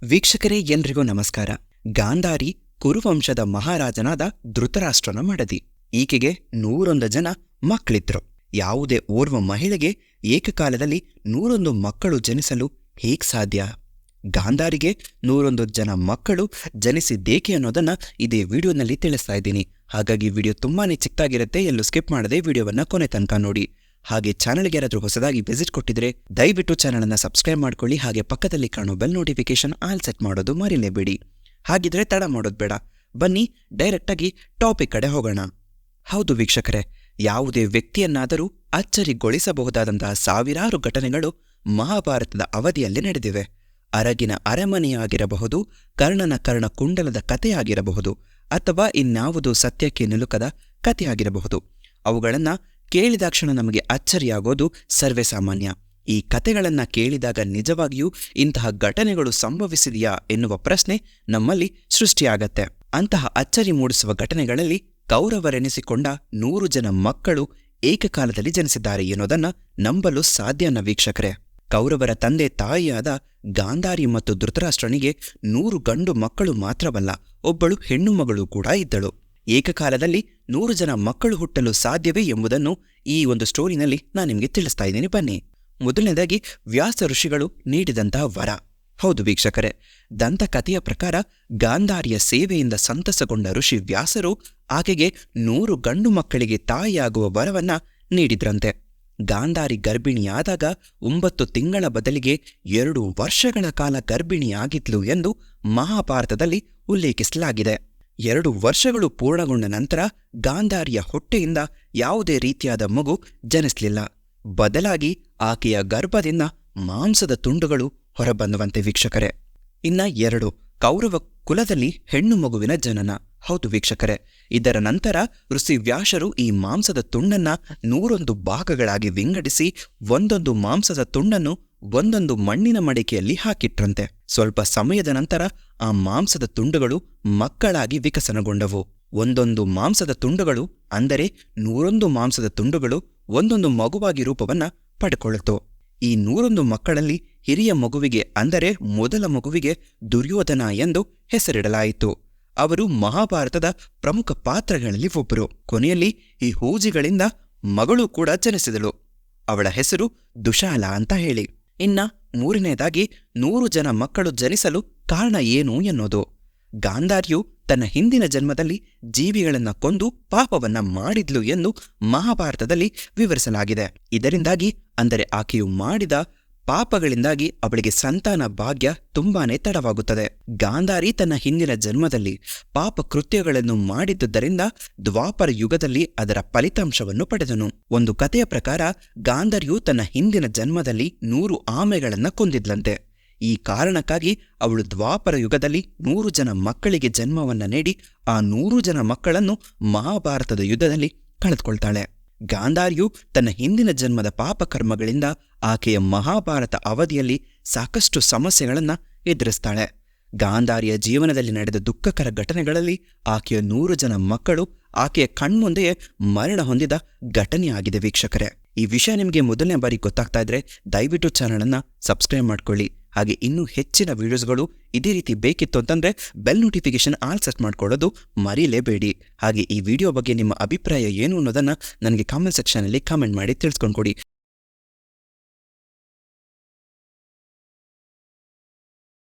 ವೀಕ್ಷಕರೇ ಎಲ್ರಿಗೂ ನಮಸ್ಕಾರ. ಗಾಂಧಾರಿ ಕುರುವಂಶದ ಮಹಾರಾಜನಾದ ಧೃತರಾಷ್ಟ್ರನ ಮಡದಿ. ಈಕೆಗೆ 101 ಜನ ಮಕ್ಕಳಿದ್ರು. ಯಾವುದೇ ಓರ್ವ ಮಹಿಳೆಗೆ ಏಕಕಾಲದಲ್ಲಿ 101 ಮಕ್ಕಳು ಜನಿಸಲು ಹೇಗೆ ಸಾಧ್ಯ? ಗಾಂಧಾರಿಗೆ 101 ಜನ ಮಕ್ಕಳು ಜನಿಸಿದ್ದೇಕೆ ಅನ್ನೋದನ್ನ ಇದೇ ವಿಡಿಯೋನಲ್ಲಿ ತಿಳಿಸ್ತಾ ಇದ್ದೀನಿ. ಹಾಗಾಗಿ ವಿಡಿಯೋ ತುಂಬಾನೇ ಚಿಕ್ಕದಾಗಿರುತ್ತೆ, ಎಲ್ಲೂ ಸ್ಕಿಪ್ ಮಾಡದೆ ವಿಡಿಯೋವನ್ನ ಕೊನೆ ತನಕ ನೋಡಿ. ಹಾಗೆ ಚಾನಲ್ಗೆ ಯಾರಾದರೂ ಹೊಸದಾಗಿ ವಿಸಿಟ್ ಕೊಟ್ಟಿದ್ರೆ ದಯವಿಟ್ಟು ಚಾನಲನ್ನು ಸಬ್ಸ್ಕ್ರೈಬ್ ಮಾಡ್ಕೊಳ್ಳಿ. ಹಾಗೆ ಪಕ್ಕದಲ್ಲಿ ಕಾಣೋ ಬೆಲ್ ನೋಟಿಫಿಕೇಶನ್ ಆಲ್ ಸೆಟ್ ಮಾಡೋದು ಮರಿಲೇಬೇಡಿ. ಹಾಗಿದ್ರೆ ತಡ ಮಾಡೋದು ಬೇಡ, ಬನ್ನಿ ಡೈರೆಕ್ಟಾಗಿ ಟಾಪಿಕ್ ಕಡೆ ಹೋಗೋಣ. ಹೌದು ವೀಕ್ಷಕರೇ, ಯಾವುದೇ ವ್ಯಕ್ತಿಯನ್ನಾದರೂ ಅಚ್ಚರಿಗೊಳಿಸಬಹುದಾದಂತಹ ಸಾವಿರಾರು ಘಟನೆಗಳು ಮಹಾಭಾರತದ ಅವಧಿಯಲ್ಲಿ ನಡೆದಿವೆ. ಅರಗಿನ ಅರಮನೆಯಾಗಿರಬಹುದು, ಕರ್ಣನ ಕರ್ಣಕುಂಡಲದ ಕಥೆಯಾಗಿರಬಹುದು, ಅಥವಾ ಇನ್ಯಾವುದೋ ಸತ್ಯಕ್ಕೆ ನಿಲುಕದ ಕಥೆಯಾಗಿರಬಹುದು. ಅವುಗಳನ್ನು ಕೇಳಿದಾಕ್ಷಣ ನಮಗೆ ಅಚ್ಚರಿಯಾಗೋದು ಸರ್ವೇ ಸಾಮಾನ್ಯ. ಈ ಕಥೆಗಳನ್ನು ಕೇಳಿದಾಗ ನಿಜವಾಗಿಯೂ ಇಂತಹ ಘಟನೆಗಳು ಸಂಭವಿಸಿದೆಯಾ ಎನ್ನುವ ಪ್ರಶ್ನೆ ನಮ್ಮಲ್ಲಿ ಸೃಷ್ಟಿಯಾಗತ್ತೆ. ಅಂತಹ ಅಚ್ಚರಿ ಮೂಡಿಸುವ ಘಟನೆಗಳಲ್ಲಿ ಕೌರವರೆನಿಸಿಕೊಂಡ 100 ಜನ ಮಕ್ಕಳು ಏಕಕಾಲದಲ್ಲಿ ಜನಿಸಿದ್ದಾರೆ ಎನ್ನುವುದನ್ನು ನಂಬಲು ಸಾಧ್ಯನ ವೀಕ್ಷಕರೇ. ಕೌರವರ ತಂದೆ ತಾಯಿಯಾದ ಗಾಂಧಾರಿ ಮತ್ತು ಧೃತರಾಷ್ಟ್ರನಿಗೆ 100 ಗಂಡು ಮಕ್ಕಳು ಮಾತ್ರವಲ್ಲ, ಒಬ್ಬಳು ಹೆಣ್ಣು ಮಗಳು ಕೂಡ ಇದ್ದಳು. ಏಕಕಾಲದಲ್ಲಿ 100 ಜನ ಮಕ್ಕಳು ಹುಟ್ಟಲು ಸಾಧ್ಯವೇ ಎಂಬುದನ್ನು ಈ ಒಂದು ಸ್ಟೋರಿನಲ್ಲಿ ನಾನು ನಿಮಗೆ ತಿಳಿಸ್ತಾ ಇದ್ದೀನಿ. ಬನ್ನಿ. ಮೊದಲನೇದಾಗಿ ವ್ಯಾಸ ಋಷಿಗಳು ನೀಡಿದಂತಹ ವರ. ಹೌದು ವೀಕ್ಷಕರೇ, ದಂತಕಥೆಯ ಪ್ರಕಾರ ಗಾಂಧಾರಿಯ ಸೇವೆಯಿಂದ ಸಂತಸಗೊಂಡ ಋಷಿ ವ್ಯಾಸರು ಆಕೆಗೆ 100 ಗಂಡು ಮಕ್ಕಳಿಗೆ ತಾಯಿಯಾಗುವ ವರವನ್ನ ನೀಡಿದ್ರಂತೆ. ಗಾಂಧಾರಿ ಗರ್ಭಿಣಿಯಾದಾಗ 9 ತಿಂಗಳ ಬದಲಿಗೆ 2 ವರ್ಷಗಳ ಕಾಲ ಗರ್ಭಿಣಿಯಾಗಿದ್ಲು ಎಂದು ಮಹಾಭಾರತದಲ್ಲಿ ಉಲ್ಲೇಖಿಸಲಾಗಿದೆ. 2 ವರ್ಷಗಳು ಪೂರ್ಣಗೊಂಡ ನಂತರ ಗಾಂಧಾರಿಯ ಹೊಟ್ಟೆಯಿಂದ ಯಾವುದೇ ರೀತಿಯಾದ ಮಗು ಜನಿಸಲಿಲ್ಲ. ಬದಲಾಗಿ ಆಕೆಯ ಗರ್ಭದಿಂದ ಮಾಂಸದ ತುಂಡುಗಳು ಹೊರಬಂದುವಂತೆ ವೀಕ್ಷಕರೇ. ಇನ್ನ 2, ಕೌರವ ಕುಲದಲ್ಲಿ ಹೆಣ್ಣು ಮಗುವಿನ ಜನನ. ಹೌದು ವೀಕ್ಷಕರೇ, ಇದರ ನಂತರ ಋಷಿ ವ್ಯಾಸರು ಈ ಮಾಂಸದ ತುಂಡನ್ನ 101 ಭಾಗಗಳಾಗಿ ವಿಂಗಡಿಸಿ ಒಂದೊಂದು ಮಾಂಸದ ತುಂಡನ್ನು ಒಂದೊಂದು ಮಣ್ಣಿನ ಮಡಿಕೆಯಲ್ಲಿ ಹಾಕಿಟ್ರಂತೆ. ಸ್ವಲ್ಪ ಸಮಯದ ನಂತರ ಆ ಮಾಂಸದ ತುಂಡುಗಳು ಮಕ್ಕಳಾಗಿ ವಿಕಸನಗೊಂಡವು. ಒಂದೊಂದು ಮಾಂಸದ ತುಂಡುಗಳು, ಅಂದರೆ 101 ಮಾಂಸದ ತುಂಡುಗಳು ಒಂದೊಂದು ಮಗುವಾಗಿ ರೂಪವನ್ನ ಪಡೆಕೊಳ್ಳುತ್ತು. ಈ 101 ಮಕ್ಕಳಲ್ಲಿ ಹಿರಿಯ ಮಗುವಿಗೆ, ಅಂದರೆ ಮೊದಲ ಮಗುವಿಗೆ ದುರ್ಯೋಧನ ಎಂದು ಹೆಸರಿಡಲಾಯಿತು. ಅವರು ಮಹಾಭಾರತದ ಪ್ರಮುಖ ಪಾತ್ರಗಳಲ್ಲಿ ಒಬ್ಬರು. ಕೊನೆಯಲ್ಲಿ ಈ ಹೂಜಿಗಳಿಂದ ಮಗಳು ಕೂಡ ಜನಿಸಿದಳು. ಅವಳ ಹೆಸರು ದುಶಾಲ ಅಂತ ಹೇಳಿ. ಇನ್ನ 3ನೇದಾಗಿ 100 ಜನ ಮಕ್ಕಳು ಜನಿಸಲು ಕಾರಣ ಏನು ಎನ್ನೋದು. ಗಾಂಧಾರಿಯು ತನ್ನ ಹಿಂದಿನ ಜನ್ಮದಲ್ಲಿ ಜೀವಿಗಳನ್ನ ಕೊಂದು ಪಾಪವನ್ನ ಮಾಡಿದ್ಲು ಎಂದು ಮಹಾಭಾರತದಲ್ಲಿ ವಿವರಿಸಲಾಗಿದೆ. ಇದರಿಂದಾಗಿ, ಅಂದರೆ ಆಕೆಯು ಮಾಡಿದ ಪಾಪಗಳಿಂದಾಗಿ ಅವಳಿಗೆ ಸಂತಾನ ಭಾಗ್ಯ ತುಂಬಾನೇ ತಡವಾಗುತ್ತದೆ. ಗಾಂಧಾರಿ ತನ್ನ ಹಿಂದಿನ ಜನ್ಮದಲ್ಲಿ ಪಾಪ ಕೃತ್ಯಗಳನ್ನು ಮಾಡಿದ್ದುದರಿಂದ ದ್ವಾಪರ ಯುಗದಲ್ಲಿ ಅದರ ಫಲಿತಾಂಶವನ್ನು ಪಡೆದನು. ಒಂದು ಕಥೆಯ ಪ್ರಕಾರ ಗಾಂಧಾರಿಯು ತನ್ನ ಹಿಂದಿನ ಜನ್ಮದಲ್ಲಿ 100 ಆಮೆಗಳನ್ನ ಕೊಂದಿದ್ಲಂತೆ. ಈ ಕಾರಣಕ್ಕಾಗಿ ಅವಳು ದ್ವಾಪರ ಯುಗದಲ್ಲಿ 100 ಜನ ಮಕ್ಕಳಿಗೆ ಜನ್ಮವನ್ನ ನೀಡಿ ಆ 100 ಜನ ಮಕ್ಕಳನ್ನು ಮಹಾಭಾರತದ ಯುದ್ಧದಲ್ಲಿ ಕಳೆದುಕೊಳ್ತಾಳೆ. ಗಾಂಧಾರಿಯು ತನ್ನ ಹಿಂದಿನ ಜನ್ಮದ ಪಾಪಕರ್ಮಗಳಿಂದ ಆಕೆಯ ಮಹಾಭಾರತ ಅವಧಿಯಲ್ಲಿ ಸಾಕಷ್ಟು ಸಮಸ್ಯೆಗಳನ್ನ ಎದುರಿಸ್ತಾಳೆ. ಗಾಂಧಾರಿಯ ಜೀವನದಲ್ಲಿ ನಡೆದ ದುಃಖಕರ ಘಟನೆಗಳಲ್ಲಿ ಆಕೆಯ 100 ಜನ ಮಕ್ಕಳು ಆಕೆಯ ಕಣ್ಮುಂದೆಯೇ ಮರಣ ಹೊಂದಿದ ಘಟನೆಯಾಗಿದೆ ವೀಕ್ಷಕರೇ. ಈ ವಿಷಯ ನಿಮಗೆ ಮೊದಲನೇ ಬಾರಿ ಗೊತ್ತಾಗ್ತಾ ಇದ್ರೆ ದಯವಿಟ್ಟು ಚಾನಲನ್ನು ಸಬ್ಸ್ಕ್ರೈಬ್ ಮಾಡ್ಕೊಳ್ಳಿ. ಹಾಗೆ ಇನ್ನೂ ಹೆಚ್ಚಿನ ವಿಡಿಯೋಸ್ಗಳು ಇದೇ ರೀತಿ ಬೇಕಿತ್ತು ಅಂತಂದ್ರೆ ಬೆಲ್ ನೋಟಿಫಿಕೇಶನ್ ಆಲ್ ಸೆಟ್ ಮಾಡ್ಕೊಳ್ಳೋದು ಮರಿಲೇಬೇಡಿ. ಹಾಗೆ ಈ ವಿಡಿಯೋ ಬಗ್ಗೆ ನಿಮ್ಮ ಅಭಿಪ್ರಾಯ ಏನು ಅನ್ನೋದನ್ನ ನನಗೆ ಕಾಮೆಂಟ್ ಸೆಕ್ಷನಲ್ಲಿ ಕಾಮೆಂಟ್ ಮಾಡಿ ತಿಳಿಸ್ಕೊಂಡ್ಕೊಡಿ.